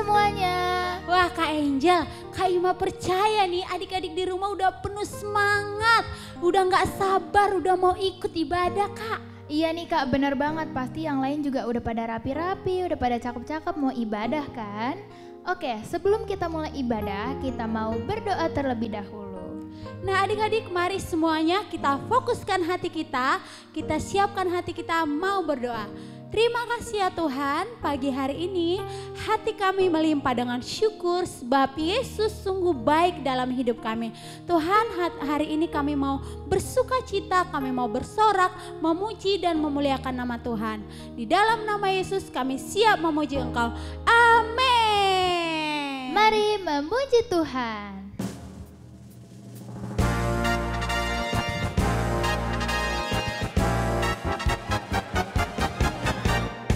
semuanya. Wah Kak Angel, Kak Ima percaya nih adik-adik di rumah udah penuh semangat. Udah gak sabar, udah mau ikut ibadah Kak. Iya nih Kak, bener banget. Pasti yang lain juga udah pada rapi-rapi, udah pada cakep-cakep mau ibadah kan? Oke, sebelum kita mulai ibadah, kita mau berdoa terlebih dahulu. Nah adik-adik mari semuanya kita fokuskan hati kita siapkan hati kita mau berdoa. Terima kasih ya Tuhan, pagi hari ini hati kami melimpah dengan syukur sebab Yesus sungguh baik dalam hidup kami. Tuhan hari ini kami mau bersuka cita, kami mau bersorak, memuji dan memuliakan nama Tuhan. Di dalam nama Yesus kami siap memuji Engkau. Amin. Mari memuji Tuhan.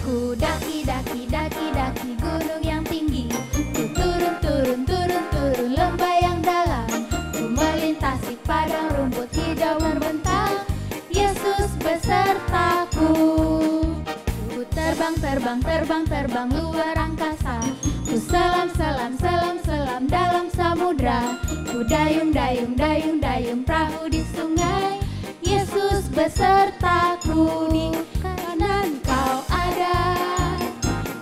Ku daki gunung yang tinggi. Ku turun lembah yang dalam. Ku melintasi padang rumput hijau membentang. Yesus besertaku. Ku terbang luar angkasa. Ku selam dalam samudra. Ku dayung perahu di sungai. Yesus besertaku. Di kanan kau ada,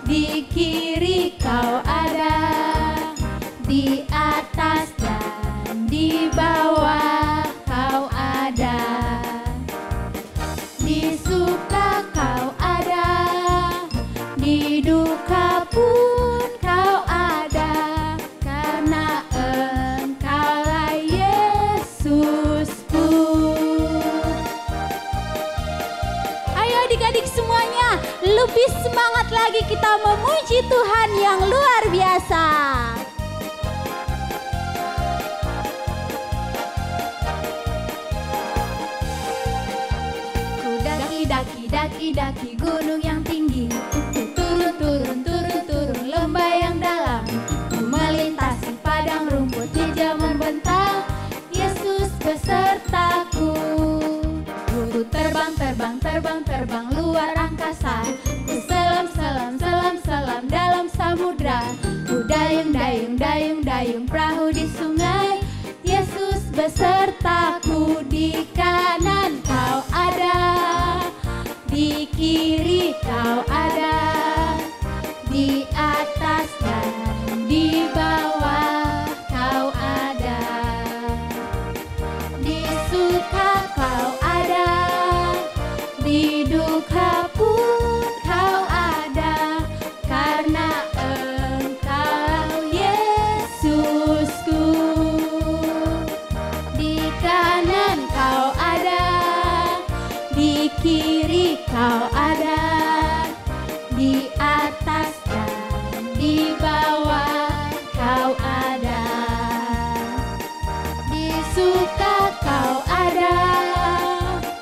di kiri kau ada, di atas dan di bawah kau ada, di suka kau ada, di duka pun kau ada, karena Engkaulah Yesusku. Ayo adik-adik semuanya, lebih semangat lagi kita memuji Tuhan yang luar biasa. Ku daki gunung yang tinggi. Ku turun lembah yang dalam. Ku melintasi padang rumput hijau membentang. Yesus besertaku. Ku terbang luar angkasa. Ku selam dalam samudra. Ku dayung perahu di sungai. Yesus besertaku. Di kanan kau ada, di kiri kau ada, di atas dan di bawah kau ada, di suka kau ada, di duka pun kau ada, karena Engkau Yesusku. Di kanan kau ada, di kiri kau ada, di atas dan di bawah kau ada, di suka kau ada,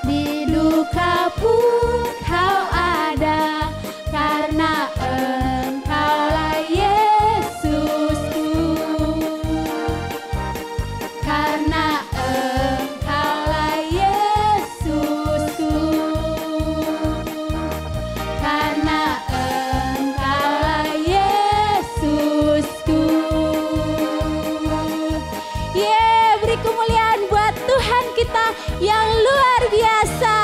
di duka pun kau ada, karena Engkaulah Yesusku. Karena Engkaulah Yesusku. Karena Engkaulah Yesusku. Beri kemuliaan buat Tuhan kita yang luar biasa.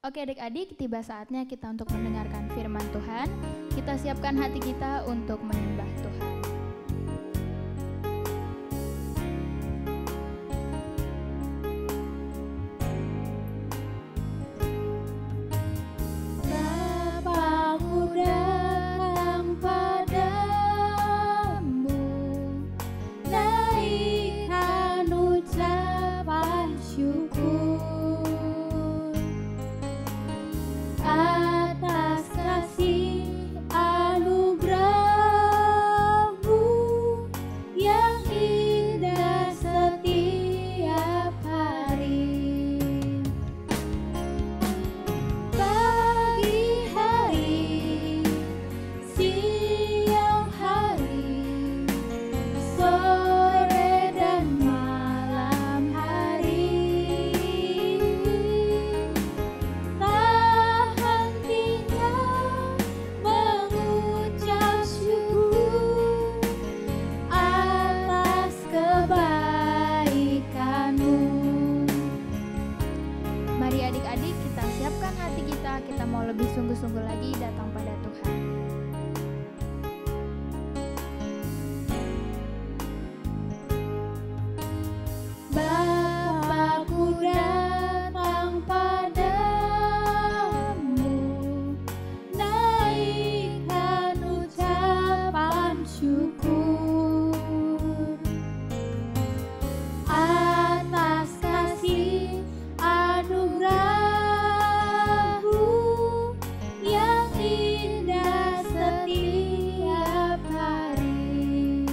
Oke adik-adik, tiba saatnya kita untuk mendengarkan firman Tuhan. Kita siapkan hati kita untuk menyembah Tuhan. Bapaku datang padamu, naikkan ucapan syukur atas kasih anugerah bersungguh-sungguh lagi datang pada Tuhan. Bapakku datang padamu, naikkan ucapan syukur atas kasih anugerah-Mu yang indah setiap hari.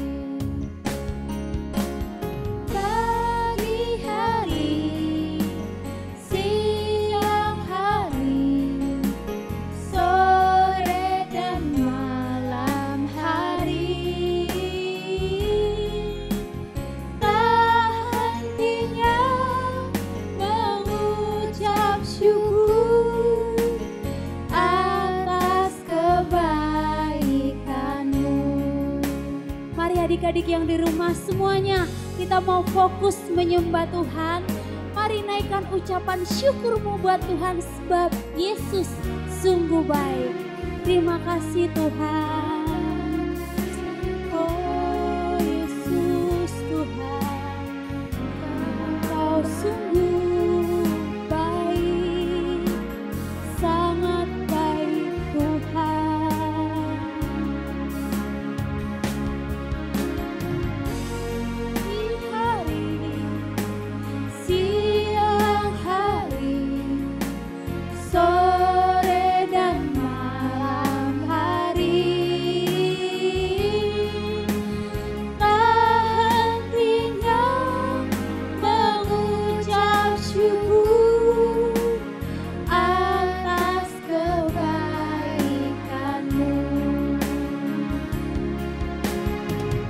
Pagi hari, siang hari, sore dan malam hari, tak hentinya mengucap syukur atas kebaikan-Mu. Mari adik-adik yang di rumah semuanya, kita mau fokus menyembah Tuhan. Mari naikkan ucapan syukur-Mu buat Tuhan sebab Yesus sungguh baik. Terima kasih Tuhan. Oh Yesus Tuhan, Engkau sungguh baik, sangat baik Tuhan. Pagi hari, siang hari, sore dan malam hari, tak hentinya mengucap syukur atas kebaikan-Mu.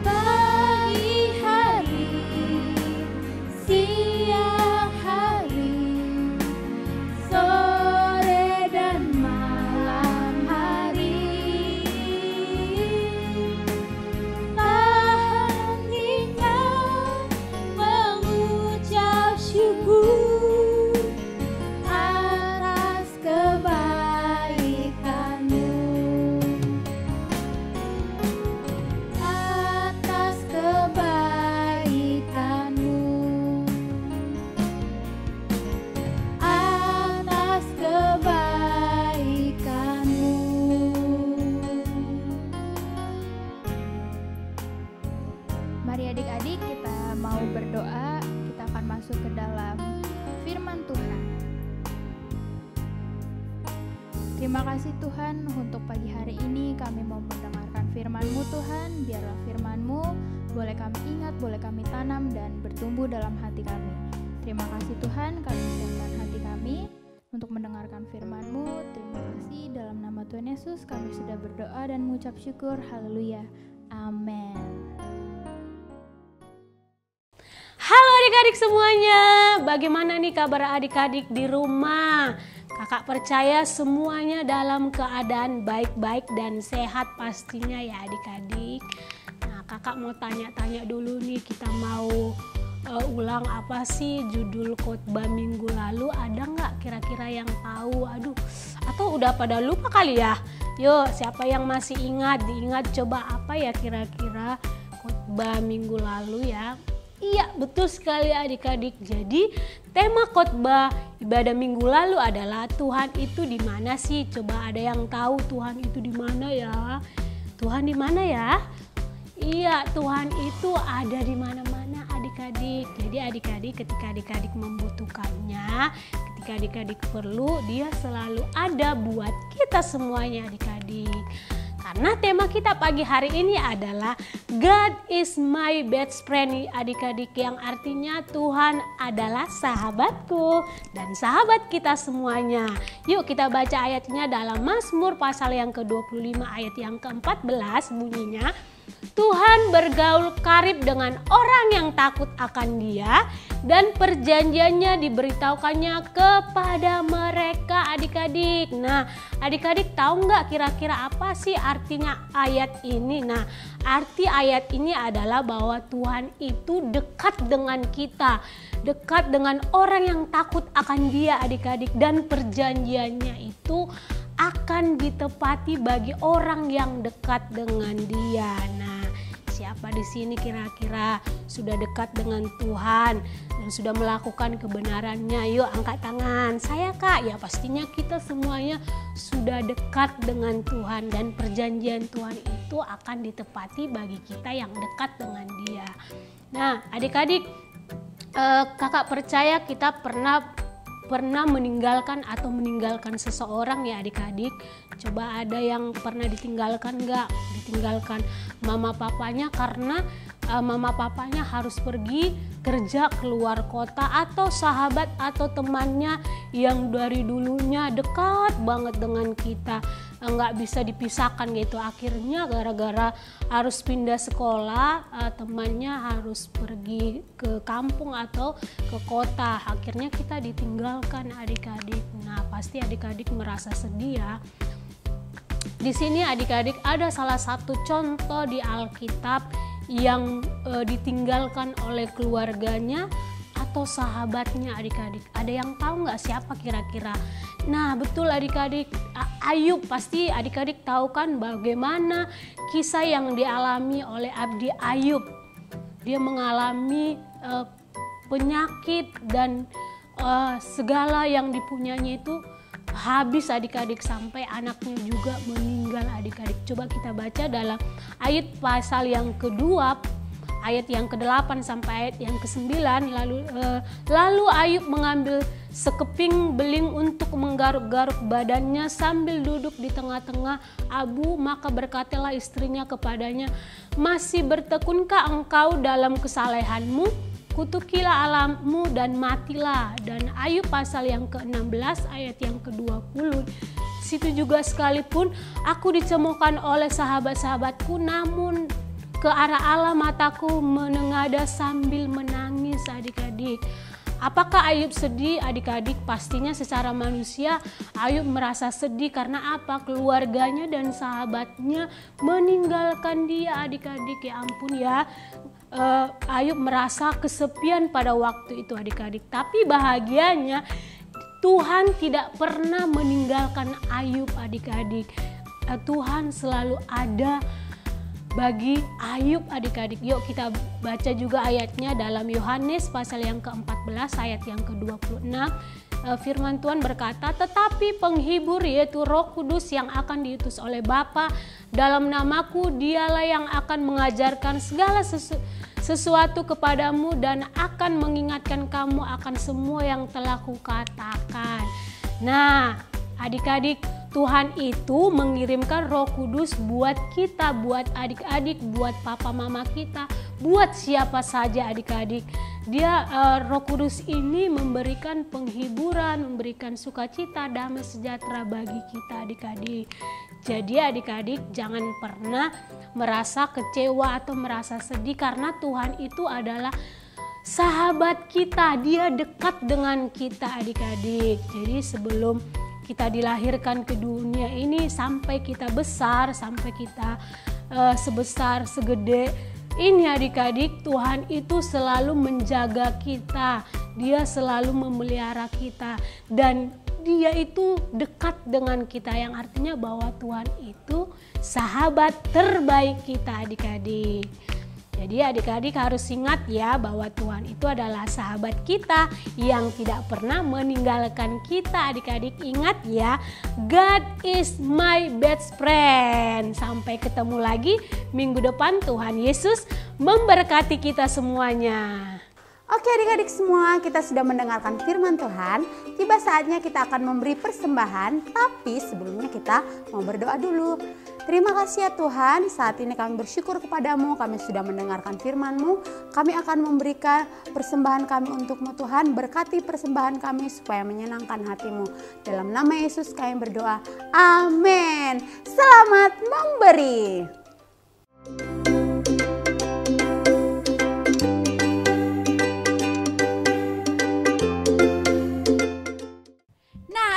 Pagi hari, siang hari, sore dan malam hari, tak hentinya mengucap syukur atas kebaikan-Mu. Atas kebaikan-Mu, atas kebaikan-Mu. Mari adik-adik kita mau berdoa, kita akan masuk ke dalam firman Tuhan. Terima kasih Tuhan untuk pagi hari ini kami mau mendengarkan firman-Mu Tuhan. Biarlah firman-Mu boleh kami ingat, boleh kami tanam dan bertumbuh dalam hati kami. Terima kasih Tuhan, kami siapkan hati kami untuk mendengarkan firman-Mu. Terima kasih, dalam nama Tuhan Yesus kami sudah berdoa dan mengucap syukur. Haleluya. Amin. Halo adik-adik semuanya, bagaimana nih kabar adik-adik di rumah? Kakak percaya semuanya dalam keadaan baik-baik dan sehat pastinya ya adik-adik. Nah kakak mau tanya-tanya dulu nih, kita mau ulang apa sih judul khotbah minggu lalu, ada nggak kira-kira yang tahu? Aduh, atau udah pada lupa kali ya? Yuk siapa yang masih ingat, diingat coba apa ya kira-kira khotbah minggu lalu ya? Iya betul sekali adik-adik. Jadi tema khotbah ibadah minggu lalu adalah Tuhan itu di mana sih? Coba ada yang tahu Tuhan itu di mana ya? Tuhan di mana ya? Iya, Tuhan itu ada di mana-mana adik-adik. Jadi adik-adik ketika adik-adik membutuhkannya, ketika adik-adik perlu, Dia selalu ada buat kita semuanya adik-adik. Karena tema kita pagi hari ini adalah God is my best friend adik-adik, yang artinya Tuhan adalah sahabatku dan sahabat kita semuanya. Yuk kita baca ayatnya dalam Mazmur pasal yang ke-25 ayat yang ke-14 bunyinya, Tuhan bergaul karib dengan orang yang takut akan Dia dan perjanjiannya diberitahukannya kepada mereka adik-adik. Nah adik-adik tahu nggak kira-kira apa sih artinya ayat ini? Nah arti ayat ini adalah bahwa Tuhan itu dekat dengan kita, dekat dengan orang yang takut akan Dia adik-adik, dan perjanjiannya itu akan ditepati bagi orang yang dekat dengan Dia. Nah, siapa di sini kira-kira sudah dekat dengan Tuhan dan sudah melakukan kebenarannya? Yuk angkat tangan. Saya Kak, ya pastinya kita semuanya sudah dekat dengan Tuhan dan perjanjian Tuhan itu akan ditepati bagi kita yang dekat dengan Dia. Nah, adik-adik, kakak percaya kita pernah meninggalkan atau meninggalkan seseorang ya adik-adik. Coba ada yang pernah ditinggalkan nggak? Ditinggalkan mama papanya karena mama papanya harus pergi kerja keluar kota, atau sahabat atau temannya yang dari dulunya dekat banget dengan kita, nggak bisa dipisahkan gitu. Akhirnya gara-gara harus pindah sekolah, temannya harus pergi ke kampung atau ke kota, akhirnya kita ditinggalkan adik-adik. Nah, pasti adik-adik merasa sedih ya. Di sini adik-adik ada salah satu contoh di Alkitab yang ditinggalkan oleh keluarganya atau sahabatnya adik-adik. Ada yang tahu nggak siapa kira-kira? Nah, betul adik-adik, Ayub. Pasti adik-adik tahu kan bagaimana kisah yang dialami oleh Abdi Ayub. Dia mengalami penyakit dan segala yang dipunyanya itu habis adik-adik, sampai anaknya juga meninggal adik-adik. Coba kita baca dalam ayat pasal yang kedua, ayat yang ke-8 sampai ayat yang ke-9. Lalu Ayub mengambil sekeping beling untuk menggaruk-garuk badannya sambil duduk di tengah-tengah abu. Maka berkatalah istrinya kepadanya, masih bertekunkah engkau dalam kesalehanmu? Kutukilah alammu dan matilah. Dan Ayub pasal yang ke-16 ayat yang ke-20. Situ juga, sekalipun aku dicemoohkan oleh sahabat-sahabatku, namun ke arah Allah mataku menengadah sambil menangis adik-adik. Apakah Ayub sedih adik-adik? Pastinya secara manusia Ayub merasa sedih karena apa? Keluarganya dan sahabatnya meninggalkan dia adik-adik. Ya ampun ya. Ayub merasa kesepian pada waktu itu adik-adik. Tapi bahagianya Tuhan tidak pernah meninggalkan Ayub adik-adik. Tuhan selalu ada bagi Ayub adik-adik. Yuk kita baca juga ayatnya dalam Yohanes pasal yang ke-14 ayat yang ke-26. Firman Tuhan berkata, tetapi penghibur yaitu Roh Kudus yang akan diutus oleh Bapa dalam namaku, dialah yang akan mengajarkan segala sesuatu kepadamu dan akan mengingatkan kamu akan semua yang telah kukatakan. Nah, adik-adik, Tuhan itu mengirimkan Roh Kudus buat kita, buat adik-adik, buat papa mama kita, buat siapa saja adik-adik. Dia Roh Kudus ini memberikan penghiburan, memberikan sukacita, damai sejahtera bagi kita adik-adik. Jadi adik-adik jangan pernah merasa kecewa atau merasa sedih, karena Tuhan itu adalah sahabat kita. Dia dekat dengan kita adik-adik. Jadi sebelum kita dilahirkan ke dunia ini sampai kita besar, sampai kita sebesar segede ini adik-adik, Tuhan itu selalu menjaga kita. Dia selalu memelihara kita dan Dia itu dekat dengan kita, yang artinya bahwa Tuhan itu sahabat terbaik kita adik-adik. Jadi adik-adik harus ingat ya bahwa Tuhan itu adalah sahabat kita yang tidak pernah meninggalkan kita adik-adik. Ingat ya, God is my best friend. Sampai ketemu lagi minggu depan. Tuhan Yesus memberkati kita semuanya. Oke adik-adik semua, kita sudah mendengarkan firman Tuhan. Tiba saatnya kita akan memberi persembahan, tapi sebelumnya kita mau berdoa dulu. Terima kasih ya Tuhan, saat ini kami bersyukur kepadamu, kami sudah mendengarkan firman-Mu. Kami akan memberikan persembahan kami untuk-Mu Tuhan, berkati persembahan kami supaya menyenangkan hati-Mu. Dalam nama Yesus kami berdoa, amin. Selamat memberi.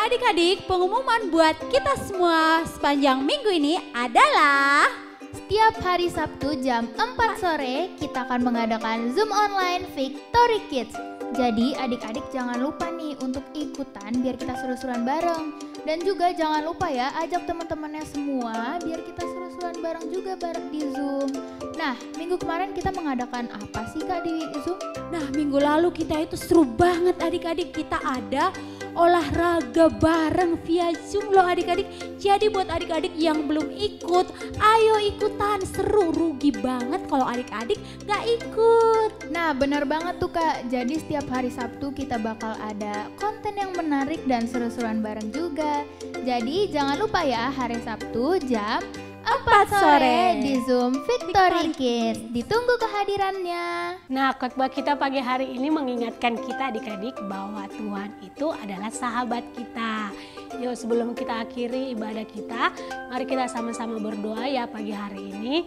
Adik-adik, pengumuman buat kita semua sepanjang minggu ini adalah setiap hari Sabtu jam 4 sore kita akan mengadakan Zoom online Victory Kids. Jadi adik-adik jangan lupa nih untuk ikutan biar kita seru-seruan bareng. Dan juga jangan lupa ya, ajak teman-temannya semua biar kita seru-seruan bareng juga bareng di Zoom. Nah, minggu kemarin kita mengadakan apa sih Kak di Zoom? Nah, minggu lalu kita itu seru banget adik-adik. Kita ada olahraga bareng via Zoom loh adik-adik. Jadi buat adik-adik yang belum ikut, ayo ikutan. Seru, rugi banget kalau adik-adik gak ikut. Nah, benar banget tuh Kak. Jadi setiap hari Sabtu kita bakal ada konten yang menarik dan seru-seruan bareng juga. Jadi jangan lupa ya, hari Sabtu jam 4 sore di Zoom Victory Kids. Ditunggu kehadirannya. Nah, khotbah kita pagi hari ini mengingatkan kita adik-adik bahwa Tuhan itu adalah sahabat kita. Yuk, sebelum kita akhiri ibadah kita, mari kita sama-sama berdoa ya pagi hari ini.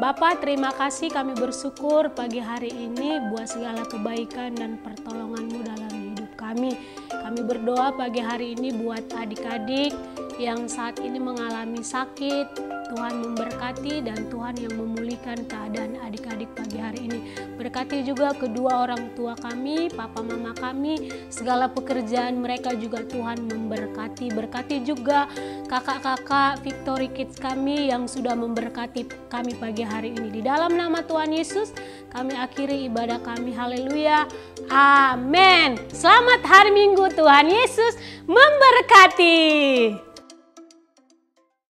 Bapa, terima kasih, kami bersyukur pagi hari ini buat segala kebaikan dan pertolongan-Mu dalam hidup kami. Kami berdoa pagi hari ini buat adik-adik yang saat ini mengalami sakit. Tuhan memberkati dan Tuhan yang memulihkan keadaan adik-adik pagi hari ini. Berkati juga kedua orang tua kami, papa mama kami, segala pekerjaan mereka juga Tuhan memberkati. Berkati juga kakak-kakak Victory Kids kami yang sudah memberkati kami pagi hari ini. Di dalam nama Tuhan Yesus kami akhiri ibadah kami. Haleluya. Amin. Selamat hari Minggu, Tuhan Yesus memberkati.